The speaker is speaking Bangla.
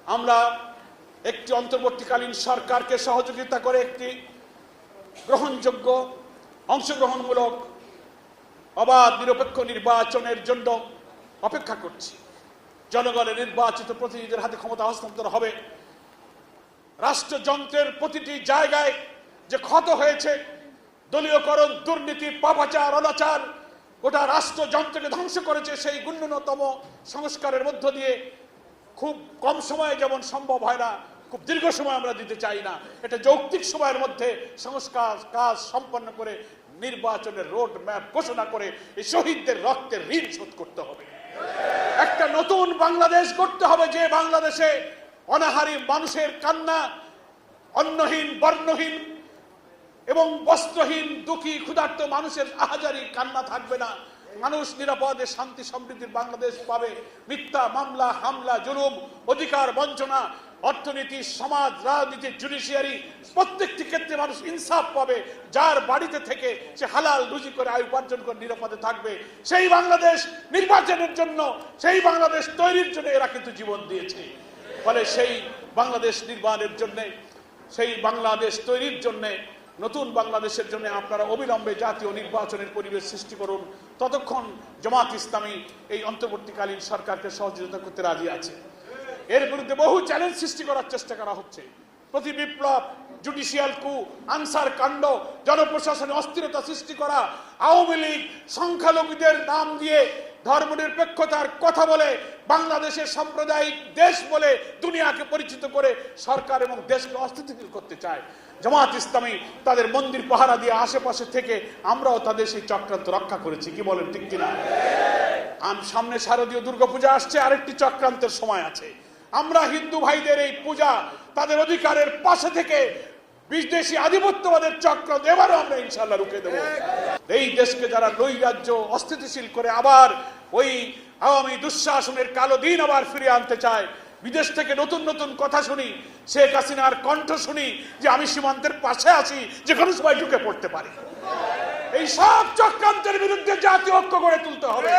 আমরা একটি অন্তর্বর্তীকালীন সরকারকে সহযোগিতা করে একটি গ্রহণযোগ্য, অংশগ্রহণমূলক, অবাধ নিরপেক্ষ নির্বাচনের জন্য অপেক্ষা করছি। জনগণের নির্বাচিত প্রতিনিধিদের হাতে ক্ষমতা হস্তান্তর হবে। রাষ্ট্রযন্ত্রের প্রতিটি জায়গায় যে ক্ষত হয়েছে, দলীয়করণ, দুর্নীতি, পাপাচার, অনাচার গোটা রাষ্ট্রযন্ত্রকে ধ্বংস করেছে, সেই ন্যূনতম সংস্কারের মধ্য দিয়ে খুব কম সময়ে যেমন সম্ভব হয় না, খুব দীর্ঘ সময় আমরা দিতে চাই না, এটা যৌক্তিক সময়ের মধ্যে সংস্কার কাজ সম্পন্ন করে নির্বাচনের রোড ম্যাপ ঘোষণা করে এই শহীদদের রক্তের ঋণ শোধ করতে হবে। একটা নতুন বাংলাদেশ গড়তে হবে, যে বাংলাদেশে অনাহারী মানুষের কান্না, অন্নহীন, বর্ণহীন এবং বস্ত্রহীন, দুঃখী, ক্ষুধার্ত মানুষের আহাজারি কান্না থাকবে না। মানুষ নিরাপদে শান্তি সমৃদ্ধির বাংলাদেশ পাবে। মিথ্যা মামলা, হামলা, জুলুম, অধিকার বঞ্চনা, অর্থনীতি, সমাজ, রাজনীতি, জুডিশিয়ারি, প্রত্যেকটি ক্ষেত্রে মানুষ ইনসাফ পাবে। যার বাড়িতে থেকে সে হালাল রুজি করে আয় উপার্জন করে নিরাপদে থাকবে। সেই বাংলাদেশ নির্বাচনের জন্য, সেই বাংলাদেশ তৈরির জন্য এরা কিন্তু জীবন দিয়েছে। ফলে সেই বাংলাদেশ নির্মাণের জন্য, সেই বাংলাদেশ তৈরির জন্য, নতুন বাংলাদেশের জন্য আপনারা অবিলম্বে জাতীয় নির্বাচনের পরিবেশ সৃষ্টি করুন। ততক্ষণ জামাত ইসলামী এই অন্তর্বর্তীকালীন সরকারকে সহযোগিতা করতে রাজি আছে। এর বিরুদ্ধে বহু চ্যালেঞ্জ সৃষ্টি করার চেষ্টা করা হচ্ছে। প্রতি বিপ্লব, জুডিশিয়াল কু, আনসার কাণ্ড, জনপ্রশাসনে অস্থিরতা সৃষ্টি করা, আওয়ামী লীগ সংখ্যালঘুদের নাম দিয়ে ধর্মনিরপেক্ষতার কথা বলে বাংলাদেশের সাম্প্রদায়িক দেশ বলে দুনিয়াকে পরিচিত করে সরকার এবং দেশকে অস্থিতিশীল করতে চায়। জামাত ইসলামী তাদের মন্দির পাহারা দিয়ে আশেপাশে থেকে আমরাও তাদের সেই চক্রান্ত রক্ষা করেছি। কি বলেন, ঠিক কিনা? সামনে শারদীয় দুর্গাপূজা আসছে, আরেকটি চক্রান্তের সময় আছে। আমরা হিন্দু ভাইদের এই পূজা, তাদের অধিকারের পাশে থেকে বিদেশি আধিপত্যবাদের চক্রান্ত এবারও আমরা ইনশাআল্লাহ রুখে দেব। এই দেশকে যারা নৈরাজ্য, অস্থিতিশীল করে আবার ওই আওয়ামী দুঃশাসনের কালো দিন আবার ফিরিয়ে আনতে চায়, বিদেশ থেকে নতুন নতুন কথা শুনি, শেখ হাসিনার কণ্ঠ শুনি যে আমি সীমান্তের পাশে আছি, যে কোনো সময় ঢুকে পড়তে পারি। এই সব চক্রান্তের বিরুদ্ধে জাতীয় ঐক্য গড়ে তুলতে হবে।